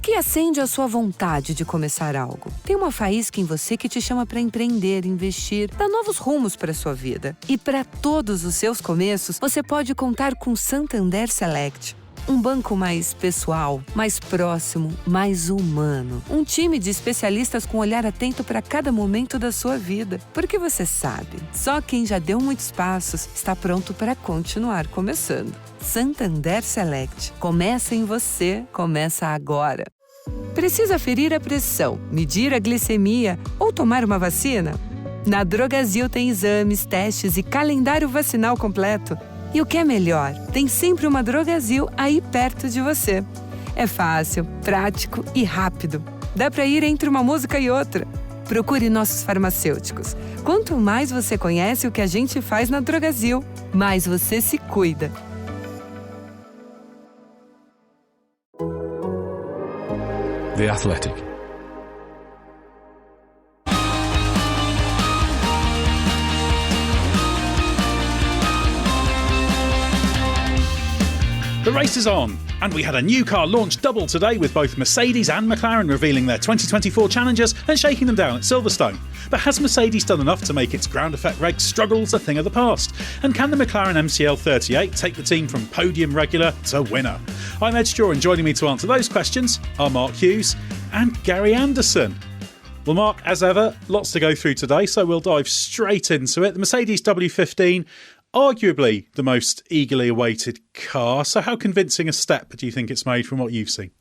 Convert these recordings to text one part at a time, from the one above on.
que acende a sua vontade de começar algo? Tem uma faísca em você que te chama para empreender, investir, dar novos rumos para sua vida. E para todos os seus começos, você pode contar com Santander Select. Um banco mais pessoal, mais próximo, mais humano. Um time de especialistas com olhar atento para cada momento da sua vida. Porque você sabe, só quem já deu muitos passos está pronto para continuar começando. Santander Select. Começa em você, começa agora. Precisa aferir a pressão, medir a glicemia ou tomar uma vacina? Na Drogasil tem exames, testes e calendário vacinal completo. E o que é melhor, tem sempre uma Drogasil aí perto de você. É fácil, prático e rápido. Dá para ir entre uma música e outra. Procure nossos farmacêuticos. Quanto mais você conhece o que a gente faz na Drogasil, mais você se cuida. The Athletic. The race is on, and we had a new car launch double today with both Mercedes and McLaren revealing their 2024 challengers and shaking them down at Silverstone. But has Mercedes done enough to make its ground effect reg struggles a thing of the past? And can the McLaren MCL 38 take the team from podium regular to winner? I'm Edd Straw, and joining me to answer those questions are Mark Hughes and Gary Anderson. Well, Mark, as ever, lots to go through today, so we'll dive straight into it. The Mercedes W15, arguably the most eagerly awaited car. So how convincing a step do you think it's made from what you've seen?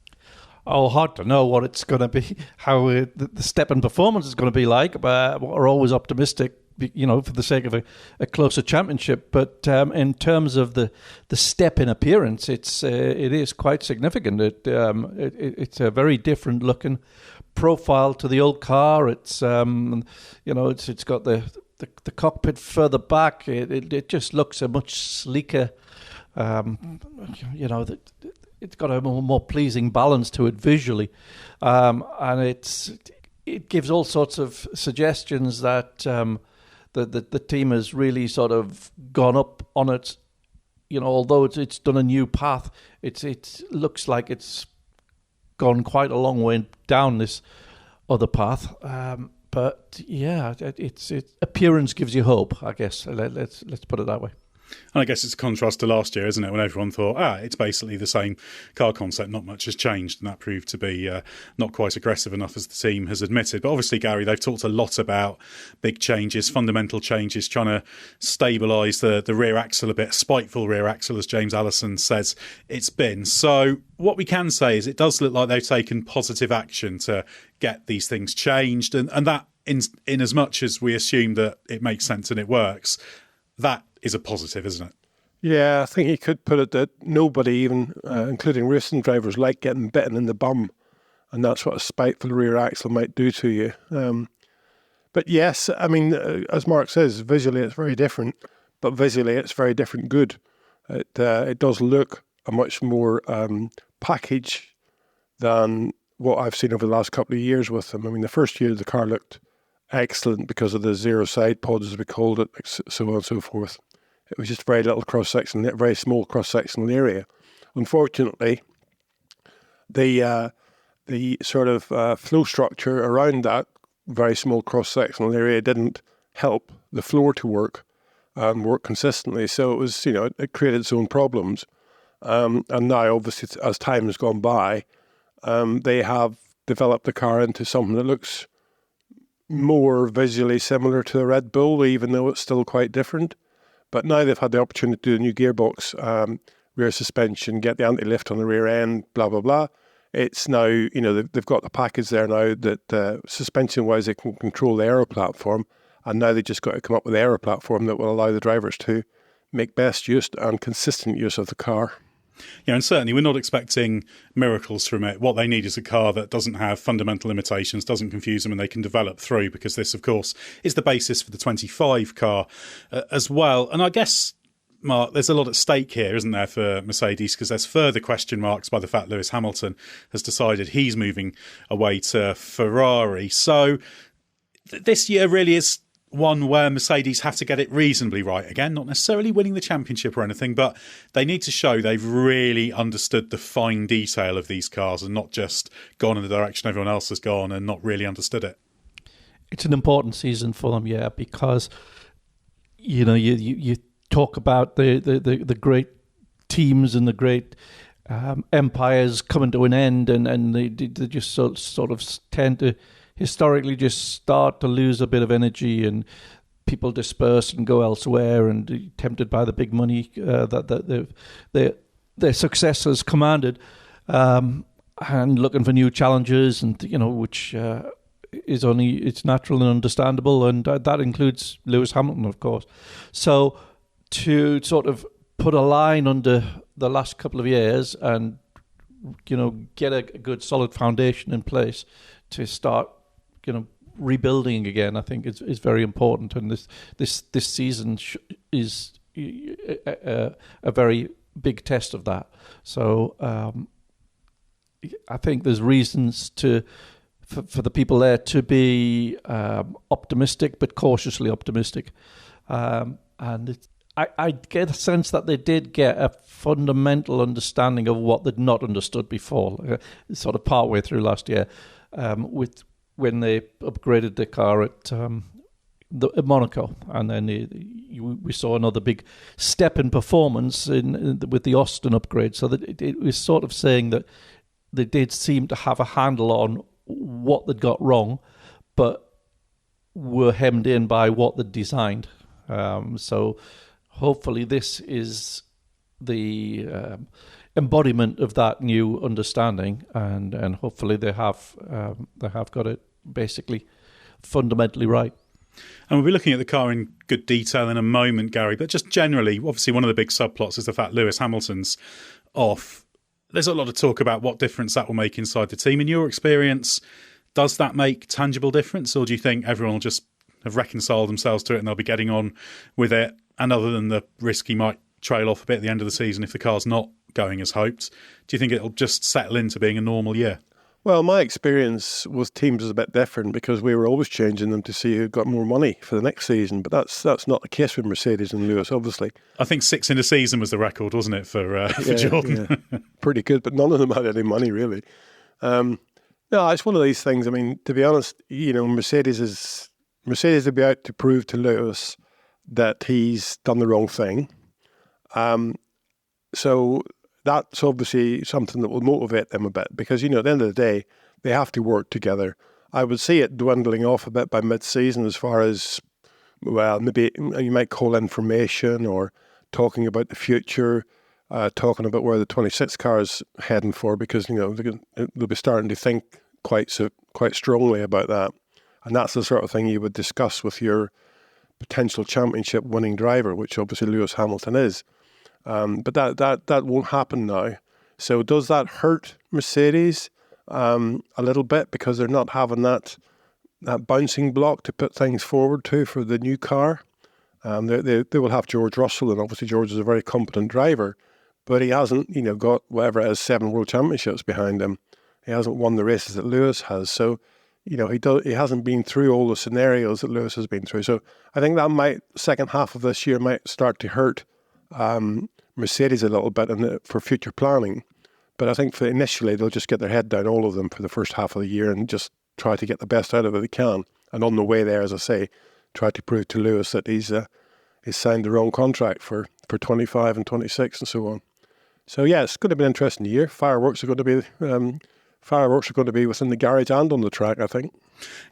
Oh, hard to know what it's going to be, how the step in performance is going to be like. But we're always optimistic, for the sake of a closer championship. But in terms of the step in appearance, it is quite significant. It's a very different looking profile to the old car. It's it's got the cockpit further back. It just looks a much sleeker. It's got a more pleasing balance to it visually, and it gives all sorts of suggestions that the team has really sort of gone up on it. Although it's done a new path, it looks like it's gone quite a long way down this other path. But yeah, its appearance gives you hope, I guess. Let's put it that way. And I guess it's a contrast to last year, isn't it, when everyone thought, it's basically the same car concept, not much has changed, and that proved to be not quite aggressive enough, as the team has admitted. But obviously, Gary, they've talked a lot about big changes, fundamental changes, trying to stabilise the rear axle a bit, spiteful rear axle, as James Allison says it's been. So what we can say is it does look like they've taken positive action to get these things changed, and that in as much as we assume that it makes sense and it works, that is a positive, isn't it? Yeah, I think you could put it that nobody, even including racing drivers, like getting bitten in the bum, and that's what a spiteful rear axle might do to you. But yes, I mean, as Mark says, visually it's very different, but visually it's very different good. It does look a much more package than what I've seen over the last couple of years with them. I mean, the first year the car looked excellent because of the zero side pods, as we called it, so on and so forth. It was just very little cross-section, very small cross-sectional area. Unfortunately, the sort of flow structure around that very small cross-sectional area didn't help the floor to work consistently. So it was, it created its own problems. And now, obviously, as time has gone by, they have developed the car into something that looks more visually similar to the Red Bull, even though it's still quite different. But now they've had the opportunity to do a new gearbox, rear suspension, get the anti-lift on the rear end, blah, blah, blah. It's now, they've got the package there now that suspension-wise they can control the aero platform, and now they just got to come up with the aero platform that will allow the drivers to make best use and consistent use of the car. Yeah, and certainly we're not expecting miracles from it. What they need is a car that doesn't have fundamental limitations, doesn't confuse them, and they can develop through, because this, of course, is the basis for the 25 car as well. And I guess, Mark, there's a lot at stake here, isn't there, for Mercedes, because there's further question marks by the fact Lewis Hamilton has decided he's moving away to Ferrari. So this year really is one where Mercedes have to get it reasonably right. Again, not necessarily winning the championship or anything, but they need to show they've really understood the fine detail of these cars and not just gone in the direction everyone else has gone and not really understood it. It's an important season for them, yeah, because you talk about the great teams and the great empires coming to an end, and they just sort of tend to historically just start to lose a bit of energy, and people disperse and go elsewhere and tempted by the big money that their successors commanded, and looking for new challenges, and which it's natural and understandable, and that includes Lewis Hamilton, of course. So to sort of put a line under the last couple of years and get a good solid foundation in place to start rebuilding again, I think is very important, and this season is a very big test of that. So I think there's reasons for the people there to be optimistic, but cautiously optimistic, and I get a sense that they did get a fundamental understanding of what they'd not understood before, sort of partway through last year, when they upgraded the car at Monaco, and then we saw another big step in performance with the Austin upgrade. So that it was sort of saying that they did seem to have a handle on what they'd got wrong, but were hemmed in by what they'd designed. So hopefully this is the embodiment of that new understanding, and hopefully they have got it basically fundamentally right. And we'll be looking at the car in good detail in a moment, Gary, but just generally, obviously one of the big subplots is the fact Lewis Hamilton's off. There's a lot of talk about what difference that will make inside the team. In your experience, does that make tangible difference, or do you think everyone will just have reconciled themselves to it and they'll be getting on with it? And other than the risk he might trail off a bit at the end of the season if the car's not going as hoped, do you think it'll just settle into being a normal year? Well, my experience with teams is a bit different because we were always changing them to see who got more money for the next season. But that's not the case with Mercedes and Lewis, obviously. I think 6 in a season was the record, wasn't it, for Jordan? Yeah. Pretty good, but none of them had any money, really. No, it's one of these things. I mean, to be honest, Mercedes will be out to prove to Lewis that he's done the wrong thing. So that's obviously something that will motivate them a bit because, at the end of the day, they have to work together. I would see it dwindling off a bit by mid-season as far as, well, maybe you might call information or talking about the future, talking about where the 26 car is heading for because, they'll be starting to think quite strongly about that. And that's the sort of thing you would discuss with your potential championship winning driver, which obviously Lewis Hamilton is. But that won't happen now. So does that hurt Mercedes a little bit because they're not having that bouncing block to put things forward to for the new car? They will have George Russell, and obviously George is a very competent driver, but he hasn't got whatever it is 7 world championships behind him. He hasn't won the races that Lewis has. So he hasn't been through all the scenarios that Lewis has been through. So I think that second half of this year might start to hurt Mercedes a little bit for future planning. But I think initially they'll just get their head down, all of them, for the first half of the year and just try to get the best out of it they can. And on the way there, as I say, try to prove to Lewis that he's signed the wrong contract for 25 and 26 and so on. So yeah, it's going to be an interesting year. Fireworks are going to be within the garage and on the track, I think.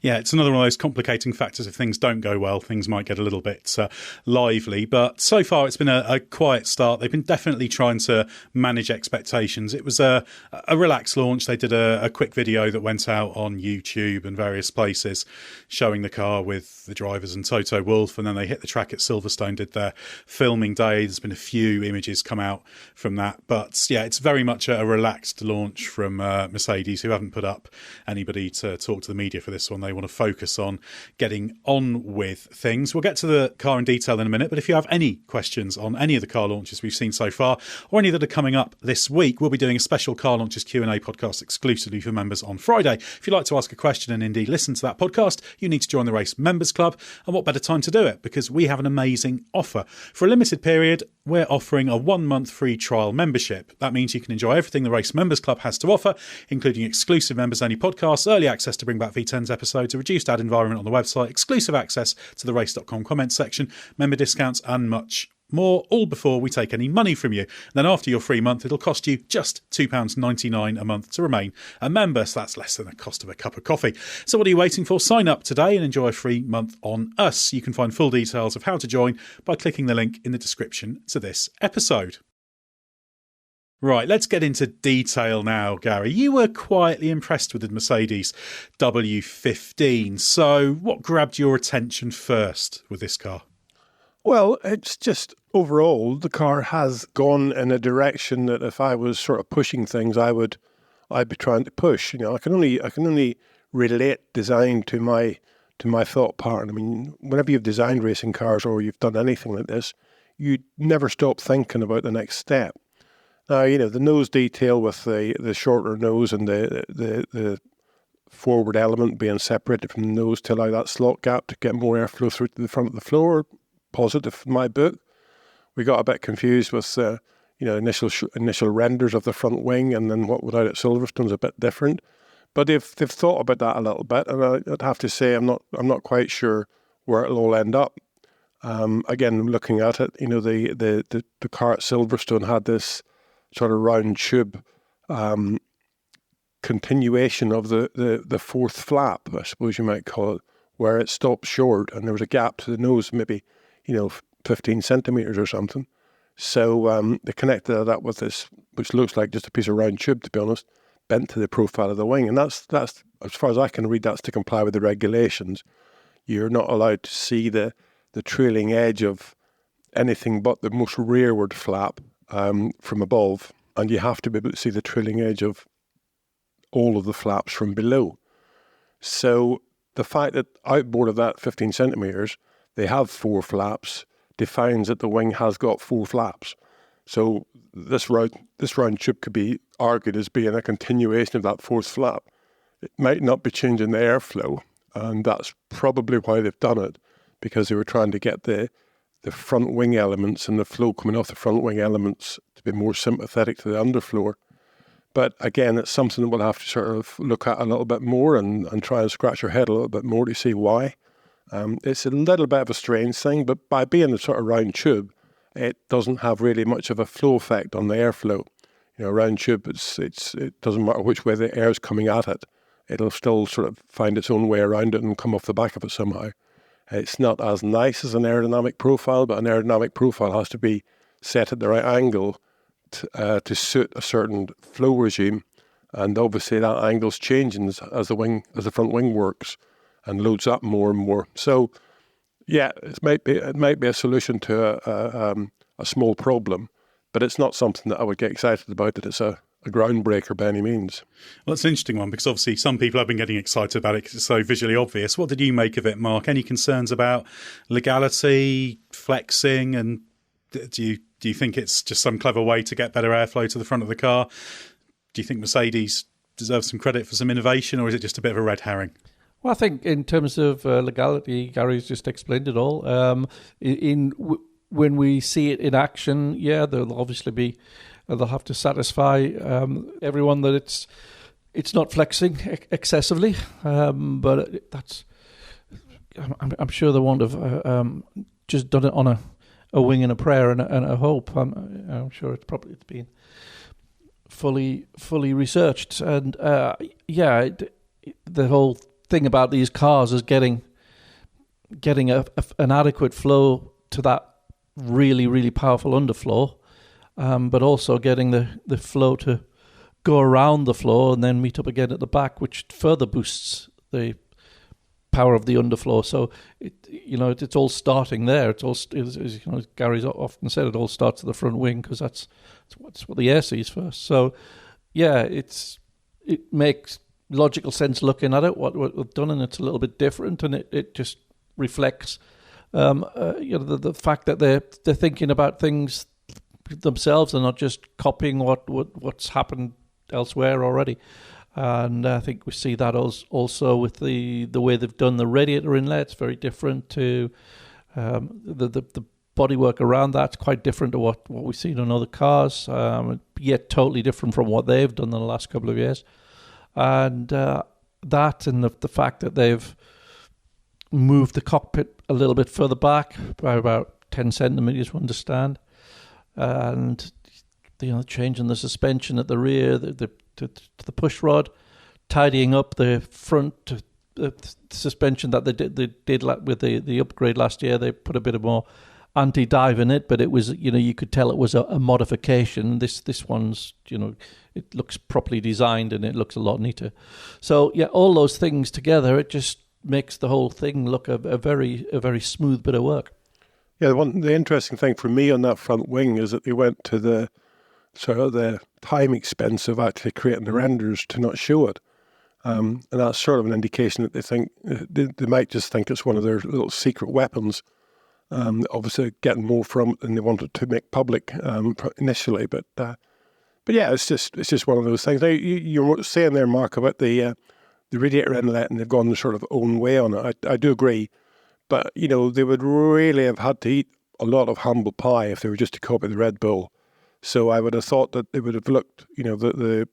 Yeah, it's another one of those complicating factors. If things don't go well, things might get a little bit lively. But so far, it's been a quiet start. They've been definitely trying to manage expectations. It was a relaxed launch. They did a quick video that went out on YouTube and various places showing the car with the drivers and Toto Wolff. And then they hit the track at Silverstone, did their filming day. There's been a few images come out from that. But yeah, it's very much a relaxed launch from Mercedes. Mercedes, who haven't put up anybody to talk to the media for this one. They want to focus on getting on with things. We'll get to the car in detail in a minute, but if you have any questions on any of the car launches we've seen so far, or any that are coming up this week, we'll be doing a special car launches Q&A podcast exclusively for members on Friday. If you'd like to ask a question and indeed listen to that podcast, you need to join the Race Members Club. And what better time to do it? Because we have an amazing offer. For a limited period, we're offering a 1-month free trial membership. That means you can enjoy everything the Race Members Club has to offer, including exclusive members-only podcasts, early access to Bring Back V10's episodes, a reduced ad environment on the website, exclusive access to the race.com comments section, member discounts and much more, all before we take any money from you. Then after your free month, it'll cost you just £2.99 a month to remain a member, so that's less than the cost of a cup of coffee. So what are you waiting for? Sign up today and enjoy a free month on us. You can find full details of how to join by clicking the link in the description to this episode. Right, let's get into detail now, Gary. You were quietly impressed with the Mercedes W15, so what grabbed your attention first with this car? Well, it's just overall the car has gone in a direction that if I was sort of pushing things, I'd be trying to push. You know, I can only relate design to my thought pattern. I mean, whenever you've designed racing cars or you've done anything like this, you never stop thinking about the next step. Now, you know, the nose detail with the shorter nose and the forward element being separated from the nose to allow that slot gap to get more airflow through to the front of the floor. Positive in my book. We got a bit confused with initial renders of the front wing, and then what went out at Silverstone is a bit different. But they've thought about that a little bit, and I'd have to say I'm not quite sure where it'll all end up. Again, looking at it, you know, the car at Silverstone had this sort of round tube continuation of the fourth flap, I suppose you might call it, where it stopped short and there was a gap to the nose, maybe 15 centimetres or something. So they connected that with this, which looks like just a piece of round tube, to be honest, bent to the profile of the wing. And that's as far as I can read, that's to comply with the regulations. You're not allowed to see the trailing edge of anything but the most rearward flap from above, and you have to be able to see the trailing edge of all of the flaps from below. So the fact that outboard of that 15 centimetres, they have 4 flaps, defines that the wing has got 4 flaps. So this round tube could be argued as being a continuation of that 4th flap. It might not be changing the airflow, and that's probably why they've done it, because they were trying to get the front wing elements and the flow coming off the front wing elements to be more sympathetic to the underfloor. But again, it's something that we'll have to sort of look at a little bit more and try and scratch our head a little bit more to see why. It's a little bit of a strange thing, but by being a sort of round tube, it doesn't have really much of a flow effect on the airflow. You know, round tube, it doesn't matter which way the air is coming at it. It'll still sort of find its own way around it and come off the back of it somehow. It's not as nice as an aerodynamic profile, but an aerodynamic profile has to be set at the right angle to suit a certain flow regime, and obviously that angle's changing as the front wing works and loads up more and more. So, yeah, it might be a solution to a small problem, but it's not something that I would get excited about. That it's a groundbreaker by any means. Well, it's an interesting one because obviously some people have been getting excited about it because it's so visually obvious. What did you make of it, Mark? Any concerns about legality, flexing, and do you think it's just some clever way to get better airflow to the front of the car? Do you think Mercedes deserves some credit for some innovation, or is it just a bit of a red herring? Well, I think in terms of legality, Gary's just explained it all. When we see it in action, yeah, there'll obviously be they'll have to satisfy everyone that it's not flexing excessively, but that's I'm sure they won't have just done it on a wing and a prayer and a hope. I'm sure it's been fully researched, and the whole thing about these cars is getting an adequate flow to that really, really powerful underflow, but also getting the flow to go around the floor and then meet up again at the back, which further boosts the power of the underflow. So it's all starting there. It's all, as Gary's often said, it all starts at the front wing because that's what the air sees first. So yeah, it's it makes logical sense looking at it, what we've done, and it's a little bit different, and it just reflects the fact that they're thinking about things themselves and not just copying what's happened elsewhere already. And I think we see that also with the way they've done the radiator inlet. It's very different to the bodywork around that's quite different to what we've seen on other cars, yet totally different from what they've done in the last couple of years. And that and the fact that they've moved the cockpit a little bit further back by about 10 centimetres, we understand. And changing the suspension at the rear, the push rod, tidying up the front suspension that they did with the upgrade last year. They put a bit of more anti-dive in it, but it was, you could tell it was a modification. This one's, it looks properly designed and it looks a lot neater. So yeah, all those things together, it just makes the whole thing look a very smooth bit of work. Yeah, the interesting thing for me on that front wing is that they went to the time expense of actually creating the renders to not show it. And that's sort of an indication that they think they might just think it's one of their little secret weapons. Obviously getting more from it than they wanted to make public initially. But yeah, it's just one of those things. Now, you're saying there, Mark, about the radiator inlet, and they've gone the sort of own way on it. I do agree. But, they would really have had to eat a lot of humble pie if they were just to copy the Red Bull. So I would have thought that they would have looked, the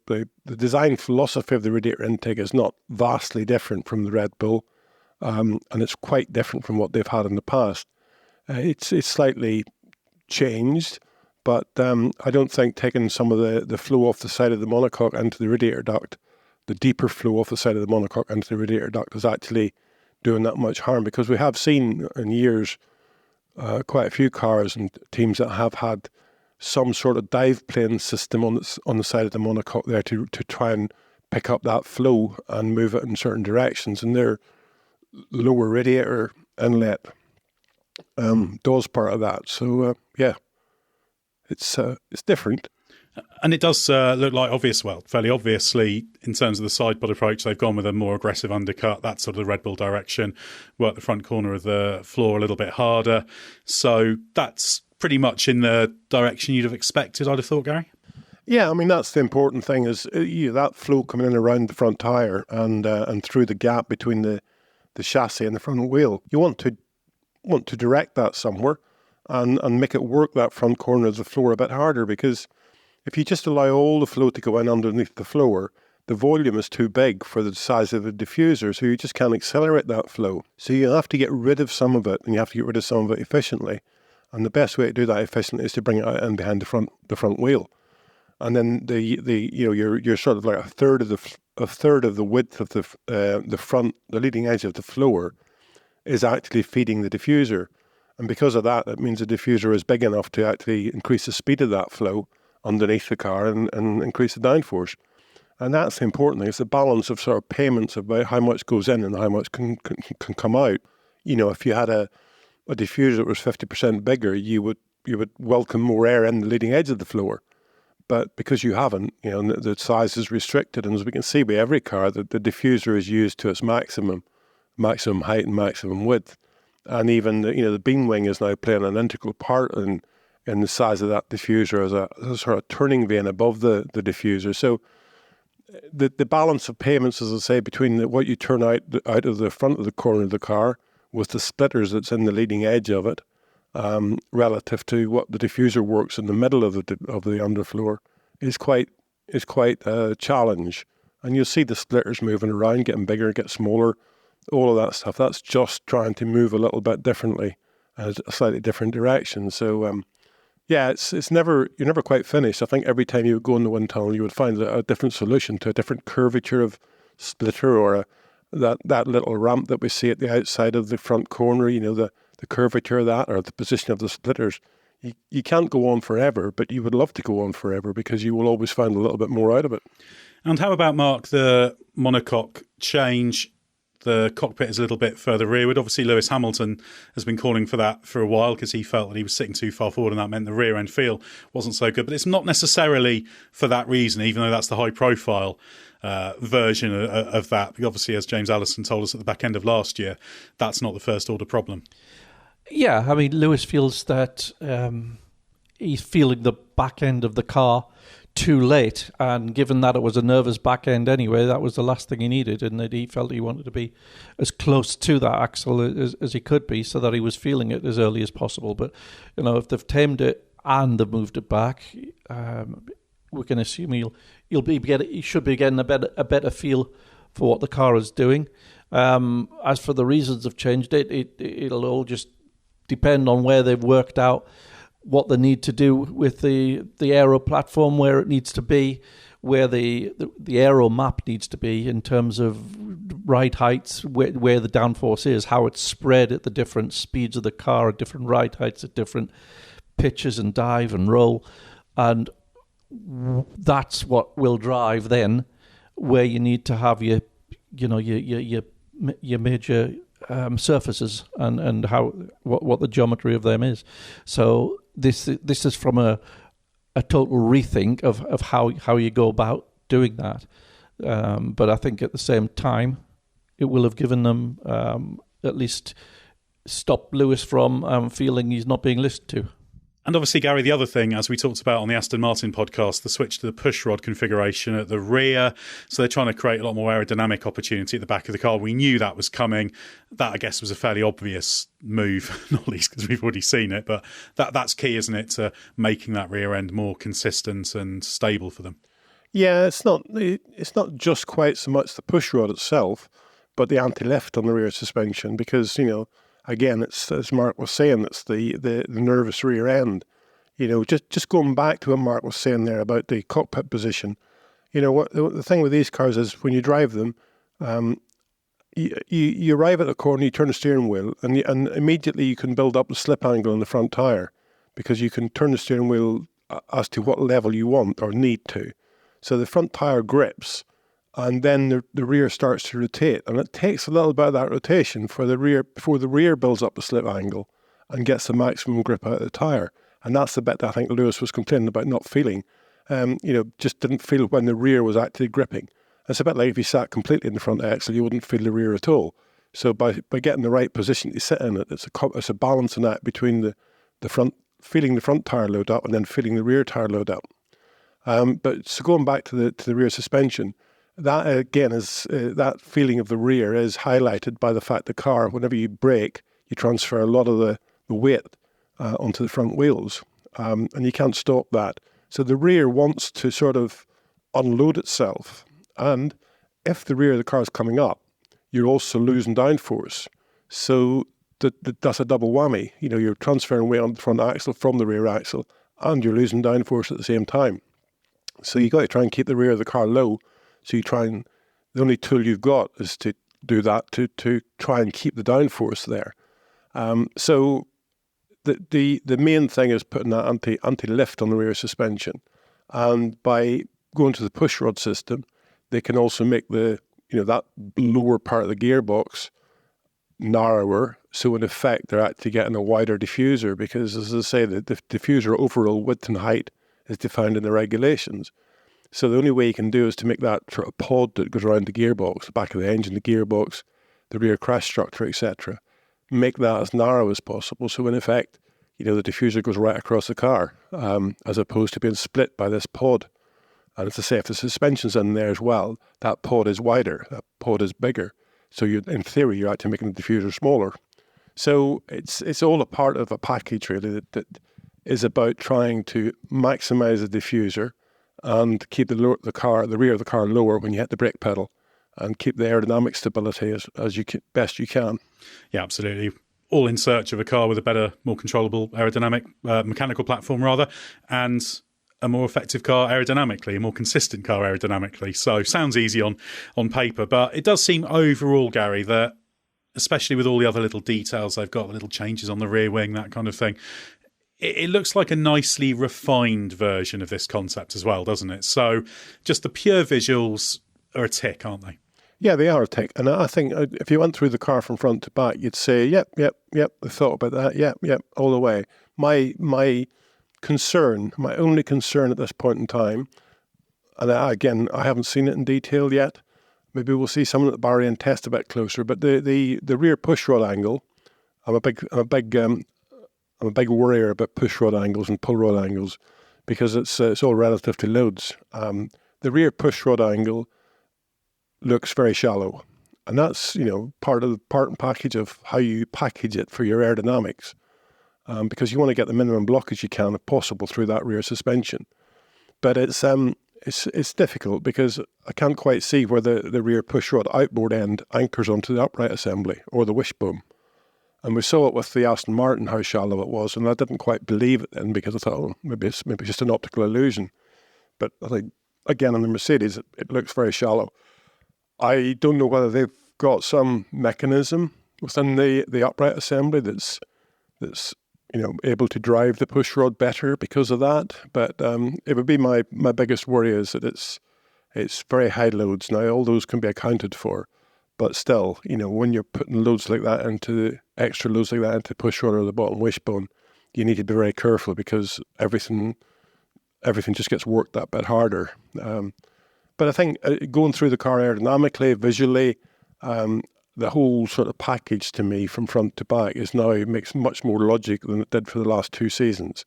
design philosophy of the radiator intake is not vastly different from the Red Bull. And it's quite different from what they've had in the past. It's slightly changed, but I don't think taking some of the flow off the side of the monocoque into the radiator duct, the deeper flow off the side of the monocoque into the radiator duct is actually doing that much harm, because we have seen in years quite a few cars and teams that have had some sort of dive plane system on the side of the monocoque there to try and pick up that flow and move it in certain directions, and their lower radiator inlet does part of that. So yeah, it's different. And it does look like fairly obviously, in terms of the side pod approach, they've gone with a more aggressive undercut. That's sort of the Red Bull direction. Work the front corner of the floor a little bit harder. So that's pretty much in the direction you'd have expected, I'd have thought, Gary. Yeah, I mean, that's the important thing is that flow coming in around the front tyre and through the gap between the chassis and the front wheel. You want to direct that somewhere and make it work that front corner of the floor a bit harder, because if you just allow all the flow to go in underneath the floor, the volume is too big for the size of the diffuser, so you just can't accelerate that flow. So you have to get rid of some of it, and you have to get rid of some of it efficiently. And the best way to do that efficiently is to bring it out in behind the front wheel. And then you're sort of like a third of the width of the front, the leading edge of the floor is actually feeding the diffuser. And because of that, it means the diffuser is big enough to actually increase the speed of that flow underneath the car and increase the downforce. And that's the important thing. It's the balance of sort of payments about how much goes in and how much can come out. If you had a diffuser that was 50% bigger, you would welcome more air in the leading edge of the floor. But because you haven't, the size is restricted. And as we can see with every car, the diffuser is used to its maximum height and maximum width. And even the beam wing is now playing an integral part in the size of that diffuser as a sort of turning vane above the diffuser. So the balance of payments, as I say, between what you turn out of the front of the corner of the car with the splitters that's in the leading edge of it, relative to what the diffuser works in the middle of the underfloor, is quite a challenge. And you'll see the splitters moving around, getting bigger, get smaller, all of that stuff. That's just trying to move a little bit differently, a slightly different direction. So yeah, you're never quite finished. I think every time you would go in the wind tunnel, you would find a different solution to a different curvature of splitter, or that little ramp that we see at the outside of the front corner, the curvature of that, or the position of the splitters. You can't go on forever, but you would love to go on forever, because you will always find a little bit more out of it. And how about, Mark, the monocoque change? The cockpit is a little bit further rearward. Obviously, Lewis Hamilton has been calling for that for a while, because he felt that he was sitting too far forward, and that meant the rear end feel wasn't so good. But it's not necessarily for that reason, even though that's the high profile. version of that. Because obviously, as James Allison told us at the back end of last year, that's not the first order problem. Yeah, I mean, Lewis feels that he's feeling the back end of the car too late, and given that it was a nervous back end anyway, that was the last thing he needed, and that he felt he wanted to be as close to that axle as he could be, so that he was feeling it as early as possible. But if they've tamed it and they've moved it back, we can assume he should be getting a better feel for what the car is doing. As for the reasons they've changed it, it'll all just depend on where they've worked out what they need to do with the aero platform, where it needs to be, where the aero map needs to be in terms of ride heights, where the downforce is, how it's spread at the different speeds of the car, at different ride heights, at different pitches and dive and roll. And that's what will drive then where you need to have your major surfaces and what the geometry of them is. So this is from a total rethink of how you go about doing that. But I think at the same time, it will have given them at least stopped Lewis from feeling he's not being listened to. And obviously, Gary, the other thing, as we talked about on the Aston Martin podcast, the switch to the pushrod configuration at the rear. So they're trying to create a lot more aerodynamic opportunity at the back of the car. We knew that was coming. That, I guess, was a fairly obvious move, not least because we've already seen it. But that's key, isn't it, to making that rear end more consistent and stable for them? Yeah, it's not just quite so much the pushrod itself, but the anti-lift on the rear suspension, because, again, it's, as Mark was saying, it's the nervous rear end. Just going back to what Mark was saying there about the cockpit position. What the thing with these cars is when you drive them, you arrive at the corner, you turn the steering wheel, and immediately you can build up the slip angle on the front tyre, because you can turn the steering wheel as to what level you want or need to. So the front tyre grips, and then the rear starts to rotate. And it takes a little bit of that rotation for the rear before the rear builds up the slip angle and gets the maximum grip out of the tyre. And that's the bit that I think Lewis was complaining about not feeling. Just didn't feel when the rear was actually gripping. It's a bit like if you sat completely in the front axle, you wouldn't feel the rear at all. So by getting the right position to sit in it, it's a balancing act between the front, feeling the front tyre load up and then feeling the rear tyre load up. But so going back to the rear suspension, that again is that feeling of the rear is highlighted by the fact the car, whenever you brake, you transfer a lot of the weight onto the front wheels, and you can't stop that. So the rear wants to sort of unload itself, and if the rear of the car is coming up, you're also losing downforce. So that's a double whammy. You're transferring weight on the front axle from the rear axle, and you're losing downforce at the same time. So you got to try and keep the rear of the car low. So the only tool you've got is to do that, to try and keep the downforce there. So the main thing is putting that anti-lift on the rear suspension. And by going to the pushrod system, they can also make that lower part of the gearbox narrower. So in effect, they're actually getting a wider diffuser, because, as I say, the diffuser overall width and height is defined in the regulations. So the only way you can do is to make that sort of pod that goes around the gearbox, the back of the engine, the gearbox, the rear crash structure, etc., make that as narrow as possible. So in effect, the diffuser goes right across the car, as opposed to being split by this pod. And as I say, if the suspension's in there as well, that pod is wider, that pod is bigger. So in theory, you're actually making the diffuser smaller. So it's all a part of a package, really, that is about trying to maximise the diffuser and keep the rear of the car lower when you hit the brake pedal, and keep the aerodynamic stability as best you can. Yeah, absolutely. All in search of a car with a better, more controllable aerodynamic, mechanical platform rather, and a more effective car aerodynamically, a more consistent car aerodynamically. So sounds easy on paper, but it does seem overall, Gary, that especially with all the other little details they've got, the little changes on the rear wing, that kind of thing, it looks like a nicely refined version of this concept as well, doesn't it? So just the pure visuals are a tick, aren't they? Yeah, they are a tick. And I think if you went through the car from front to back, you'd say, yep, I thought about that, yep, all the way. My only concern at this point in time, And again, I haven't seen it in detail yet. Maybe we'll see someone at the Bahrain test a bit closer. But the rear pushrod angle, I'm a big worrier about pushrod angles and pull rod angles because it's all relative to loads. The rear pushrod angle looks very shallow, and that's part and package of how you package it for your aerodynamics, because you want to get the minimum blockage you can, if possible, through that rear suspension. But it's difficult because I can't quite see where the rear pushrod outboard end anchors onto the upright assembly or the wishbone. And we saw it with the Aston Martin, how shallow it was, and I didn't quite believe it then because I thought, maybe it's just an optical illusion. But I think, again, on the Mercedes, it looks very shallow. I don't know whether they've got some mechanism within the upright assembly that's able to drive the pushrod better because of that. But it would be my biggest worry is that it's very high loads. Now, all those can be accounted for. But still, when you're putting loads like that extra loads like that into pushrod or the bottom wishbone, you need to be very careful because everything just gets worked that bit harder. But I think going through the car aerodynamically, visually, the whole sort of package to me from front to back makes much more logic than it did for the last 2 seasons.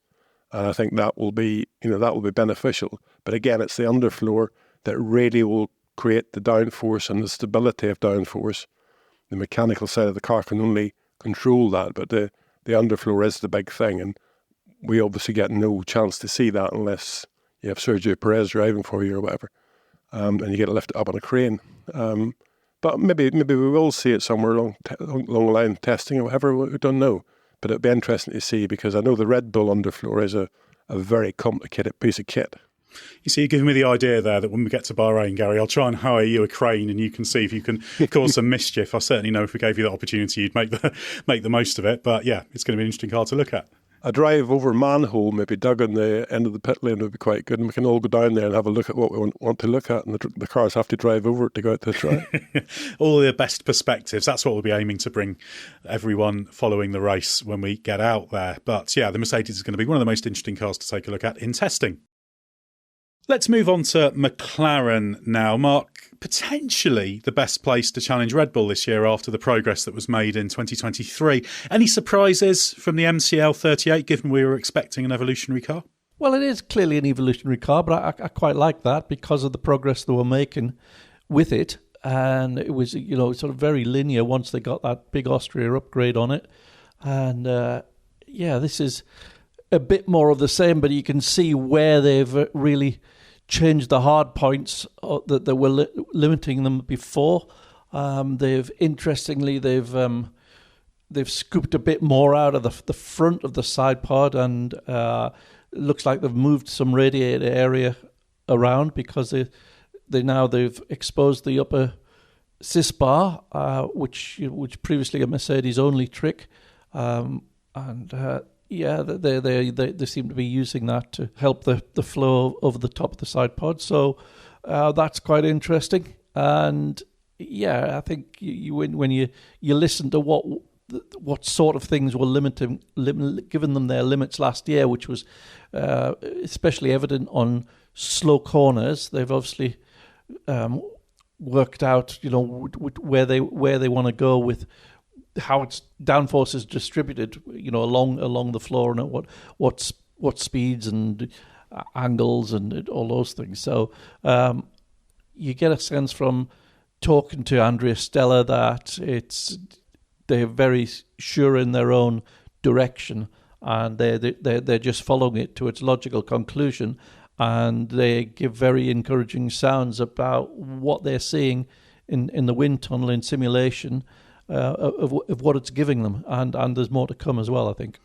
And I think that will be beneficial. But again, it's the underfloor that really will create the downforce and the stability of downforce. The mechanical side of the car can only control that, but the underfloor is the big thing, and we obviously get no chance to see that unless you have Sergio Perez driving for you or whatever, and you get it lifted up on a crane. But maybe we will see it somewhere along the line of testing or whatever, we don't know. But it'd be interesting to see because I know the Red Bull underfloor is a very complicated piece of kit. You see, you're giving me the idea there that when we get to Bahrain, Gary, I'll try and hire you a crane and you can see if you can cause some mischief. I certainly know if we gave you that opportunity, you'd make the most of it. But yeah, it's going to be an interesting car to look at. A drive over manhole, maybe dug on the end of the pit lane would be quite good. And we can all go down there and have a look at what we want to look at. And the cars have to drive over it to go out to the track. All the best perspectives. That's what we'll be aiming to bring everyone following the race when we get out there. But yeah, the Mercedes is going to be one of the most interesting cars to take a look at in testing. Let's move on to McLaren now. Mark, potentially the best place to challenge Red Bull this year after the progress that was made in 2023. Any surprises from the MCL 38, given we were expecting an evolutionary car? Well, it is clearly an evolutionary car, but I quite like that because of the progress they were making with it. And it was, sort of very linear once they got that big Austria upgrade on it. And this is a bit more of the same, but you can see where they've really changed the hard points that were limiting them before. They've scooped a bit more out of the front of the side pod, and looks like they've moved some radiator area around because they've exposed the upper sysbar, which previously a Mercedes only trick, they seem to be using that to help the flow over the top of the side pod. So that's quite interesting. And I think when you listen to what sort of things were giving them their limits last year, which was especially evident on slow corners, they've obviously worked out where they want to go with how its downforce is distributed, along the floor and at what speeds and angles and all those things. So you get a sense from talking to Andrea Stella that they're very sure in their own direction, and they're just following it to its logical conclusion, and they give very encouraging sounds about what they're seeing in the wind tunnel in simulation. Of what it's giving them, and there's more to come as well, I think.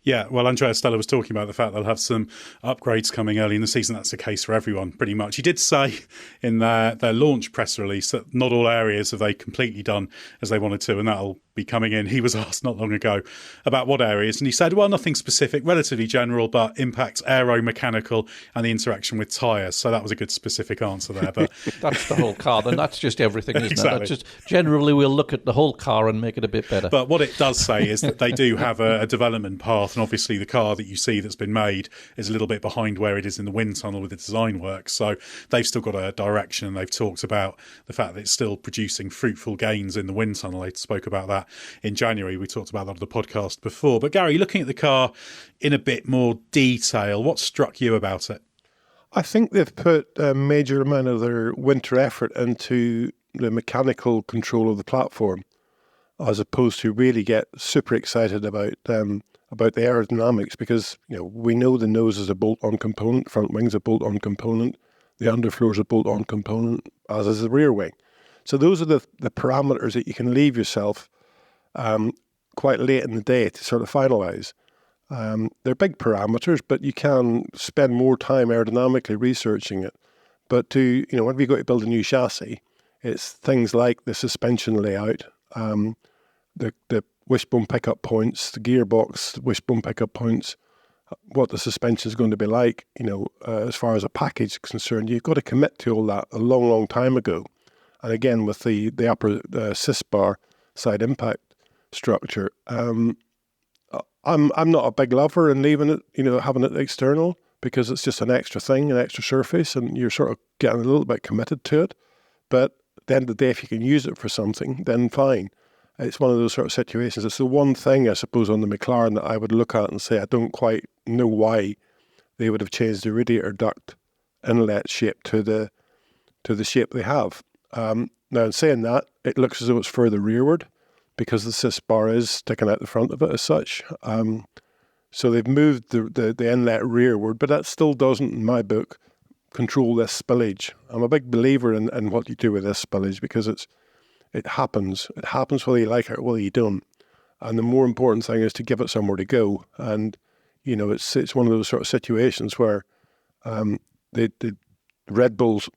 Yeah, well, Andrea Stella was talking about the fact they'll have some upgrades coming early in the season. That's the case for everyone, pretty much. He did say in their launch press release that not all areas have they completely done as they wanted to, and that'll be coming in. He was asked not long ago about what areas, and he said, well, nothing specific, relatively general, but impacts aero-mechanical and the interaction with tyres. So that was a good specific answer there. But that's the whole car, then that's just everything, isn't exactly. it? That's just generally we'll look at the whole car and make it a bit better. But what it does say is that they do have a development path And obviously the car that you see that's been made is a little bit behind where it is in the wind tunnel with the design work. So they've still got a direction, and they've talked about the fact that it's still producing fruitful gains in the wind tunnel. They spoke about that in January. We talked about that on the podcast before. But Gary, looking at the car in a bit more detail, what struck you about it? I think they've put a major amount of their winter effort into the mechanical control of the platform, as opposed to really get super excited about the aerodynamics, because we know the nose is a bolt-on component, front wing's a bolt-on component, the underfloor's a bolt-on component, as is the rear wing. So those are the parameters that you can leave yourself quite late in the day to sort of finalise. They're big parameters, but you can spend more time aerodynamically researching it. But when we go to build a new chassis, it's things like the suspension layout, the wishbone pickup points, the gearbox wishbone pickup points, what the suspension is going to be like. As far as a package is concerned, you've got to commit to all that a long, long time ago. And again, with the upper sys bar side impact structure, I'm not a big lover in leaving it, having it external, because it's just an extra thing, an extra surface, and you're sort of getting a little bit committed to it. But at the end of the day, if you can use it for something, then fine. It's one of those sort of situations. It's the one thing, I suppose, on the McLaren that I would look at and say I don't quite know why they would have changed the radiator duct inlet shape to the shape they have. Now, in saying that, it looks as though it's further rearward, because the sys bar is sticking out the front of it as such. So they've moved the inlet rearward, but that still doesn't, in my book, control this spillage. I'm a big believer in what you do with this spillage, because it happens. It happens whether you like it or whether you don't. And the more important thing is to give it somewhere to go. And, it's one of those sort of situations where the Red Bull's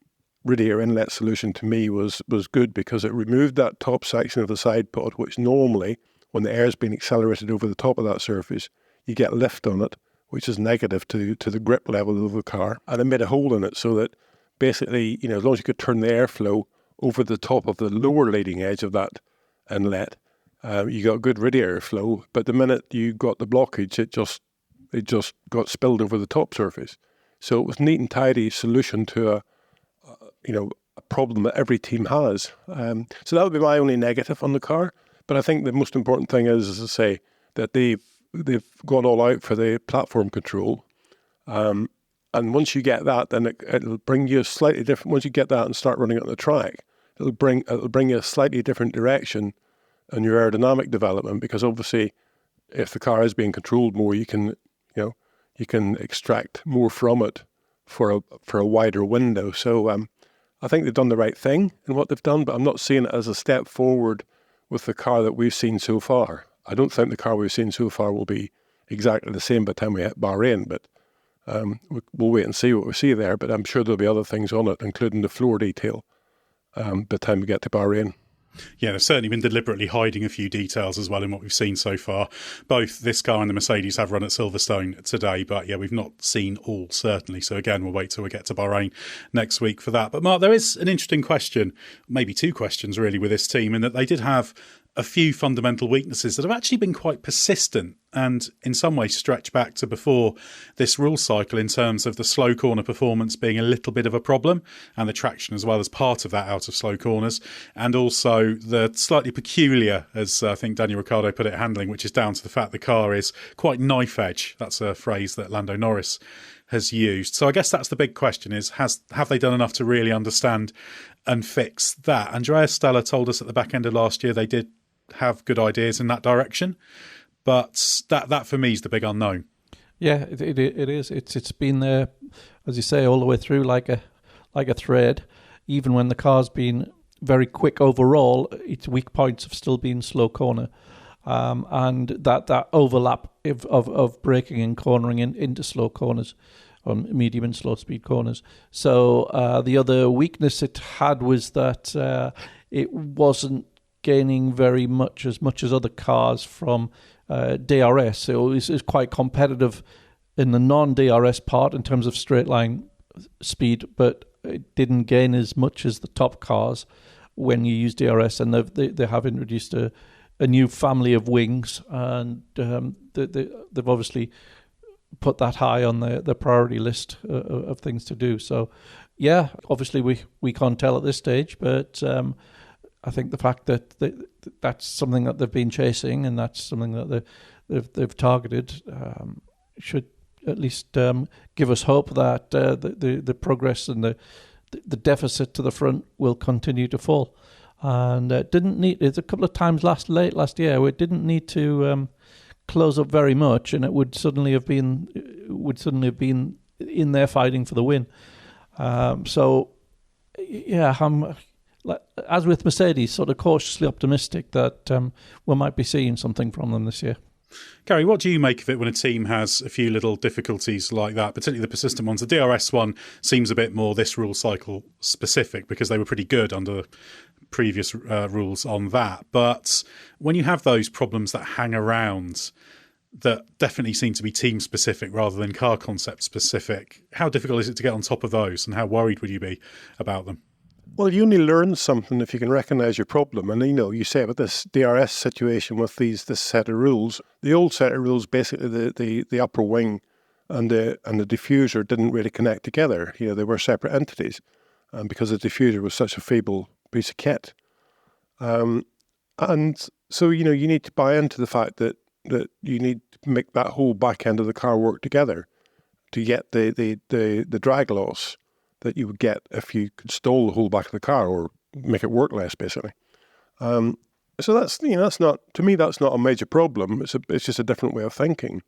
radiator inlet solution to me was good, because it removed that top section of the side pod, which normally, when the air's being accelerated over the top of that surface, you get lift on it, which is negative to the grip level of the car. And it made a hole in it so that basically, as long as you could turn the airflow over the top of the lower leading edge of that inlet, you got good radiator flow. But the minute you got the blockage, it just got spilled over the top surface. So it was a neat and tidy solution to a problem that every team has. So that would be my only negative on the car. But I think the most important thing is, as I say, that they've gone all out for the platform control. And once you get that, then it'll bring you a slightly different. Once you get that and start running it on the track, it'll bring you a slightly different direction in your aerodynamic development, because obviously, if the car is being controlled more, you can extract more from it for a wider window. So I think they've done the right thing in what they've done, but I'm not seeing it as a step forward with the car that we've seen so far. I don't think the car we've seen so far will be exactly the same by the time we hit Bahrain, but we'll wait and see what we see there. But I'm sure there'll be other things on it, including the floor detail, by the time we get to Bahrain. Yeah, they've certainly been deliberately hiding a few details as well in what we've seen so far. Both this car and the Mercedes have run at Silverstone today, but yeah, we've not seen all, certainly. So again, we'll wait till we get to Bahrain next week for that. But Mark, there is an interesting question, maybe two questions really, with this team, in that they did have a few fundamental weaknesses that have actually been quite persistent and in some ways stretch back to before this rule cycle, in terms of the slow corner performance being a little bit of a problem, and the traction as well as part of that out of slow corners, and also the slightly peculiar, as I think Daniel Ricciardo put it, handling, which is down to the fact the car is quite knife edge. That's a phrase that Lando Norris has used. So I guess that's the big question, is have they done enough to really understand and fix that? Andrea Stella told us at the back end of last year they did have good ideas in that direction, but that for me is the big unknown. Yeah, it is. It's been there, as you say, all the way through, like a thread. Even when the car's been very quick overall, its weak points have still been slow corner, and that overlap of braking and cornering into slow corners, on medium and slow speed corners. So the other weakness it had was that it wasn't gaining as much as other cars from DRS. So it was quite competitive in the non-DRS part in terms of straight line speed, but it didn't gain as much as the top cars when you use DRS. And they have introduced a a new family of wings, and they've obviously put that high on the priority list of things to do. So, yeah, obviously we can't tell at this stage, but I think the fact that that's something that they've been chasing and that's something that they've targeted should at least give us hope that the progress and the deficit to the front will continue to fall. And it's a couple of times late last year where it didn't need to close up very much, and it would suddenly have been in there fighting for the win. So yeah, I'm, as with Mercedes, sort of cautiously optimistic that we might be seeing something from them this year. Gary, what do you make of it when a team has a few little difficulties like that, particularly the persistent ones? The DRS one seems a bit more this rule cycle specific because they were pretty good under previous rules on that. But when you have those problems that hang around that definitely seem to be team specific rather than car concept specific, how difficult is it to get on top of those, and how worried would you be about them? Well, you only learn something if you can recognise your problem. And, you say about this DRS situation with this set of rules, the old set of rules, basically the upper wing and the diffuser didn't really connect together. They were separate entities, because the diffuser was such a feeble piece of kit. And so, you need to buy into the fact that you need to make that whole back end of the car work together to get the drag loss that you would get if you could stall the whole back of the car or make it work less, basically. So that's not, to me, that's not a major problem. It's just a different way of thinking.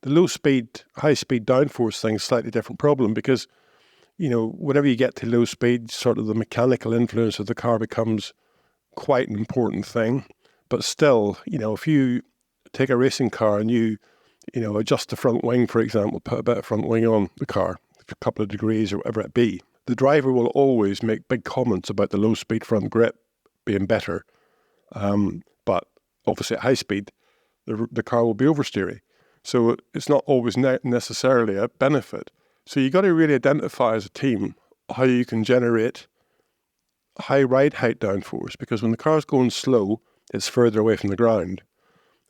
The low speed, high speed downforce thing is a slightly different problem because, whenever you get to low speed, sort of the mechanical influence of the car becomes quite an important thing. But still, if you take a racing car and you adjust the front wing, for example, put a bit of front wing on the car, a couple of degrees or whatever it be, the driver will always make big comments about the low speed front grip being better. But obviously at high speed, the car will be oversteery. So it's not always necessarily a benefit. So you got to really identify as a team how you can generate high ride height downforce, because when the car's going slow, it's further away from the ground.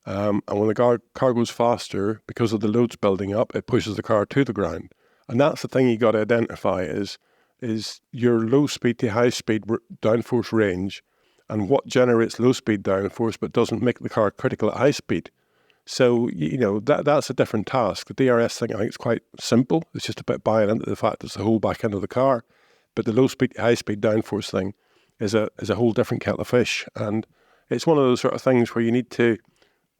And when the car goes faster, because of the loads building up, it pushes the car to the ground. And that's the thing you got to identify is your low speed to high speed downforce range, and what generates low speed downforce but doesn't make the car critical at high speed. So, that's a different task. The DRS thing, I think, is quite simple. It's just about buying into the fact it's the whole back end of the car. But the low speed to high speed downforce thing is a whole different kettle of fish. And it's one of those sort of things where you need to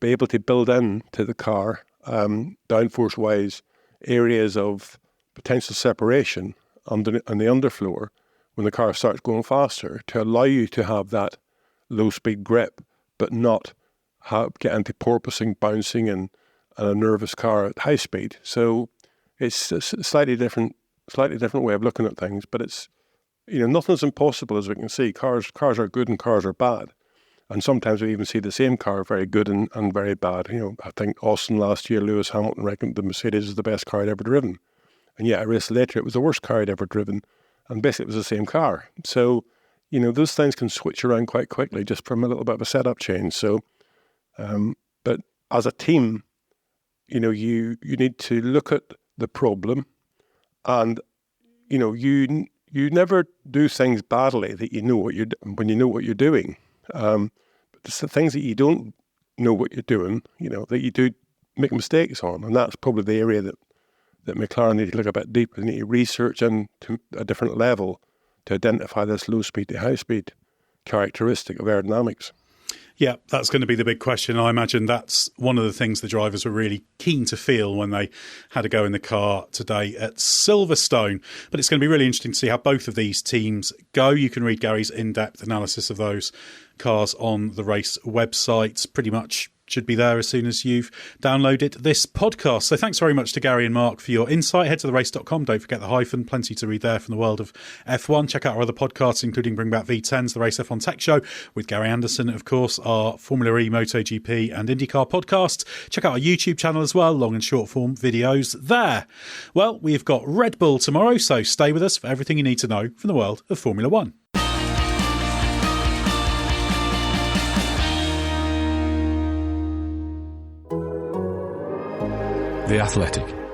be able to build in to the car, downforce wise, areas of potential separation on the underfloor when the car starts going faster to allow you to have that low speed grip, but not get into porpoising, bouncing, and a nervous car at high speed. So it's a slightly different way of looking at things, but it's, nothing's impossible, as we can see. Cars are good and cars are bad. And sometimes we even see the same car very good and very bad. I think Austin last year, Lewis Hamilton reckoned the Mercedes is the best car he'd ever driven. And yet a race later, it was the worst car he'd ever driven. And basically it was the same car. So, those things can switch around quite quickly just from a little bit of a setup change. So, but as a team, you need to look at the problem, and, you never do things badly that when you know what you're doing. But it's the things that you don't know what you're doing, that you do make mistakes on. And that's probably the area that McLaren need to look a bit deeper. They need to research into a different level to identify this low speed to high speed characteristic of aerodynamics. Yeah, that's going to be the big question. I imagine that's one of the things the drivers were really keen to feel when they had a go in the car today at Silverstone. But it's going to be really interesting to see how both of these teams go. You can read Gary's in-depth analysis of those cars on the race website. Pretty much should be there as soon as you've downloaded this podcast. So thanks very much to Gary and Mark for your insight. Head to therace.com. Don't forget the hyphen. Plenty to read there from the world of F1. Check out our other podcasts, including Bring Back V10's The Race F1 Tech Show with Gary Anderson, of course, our Formula E, MotoGP and IndyCar podcasts. Check out our YouTube channel as well, long and short form videos there. Well, we've got Red Bull tomorrow, so stay with us for everything you need to know from the world of Formula One. The Athletic.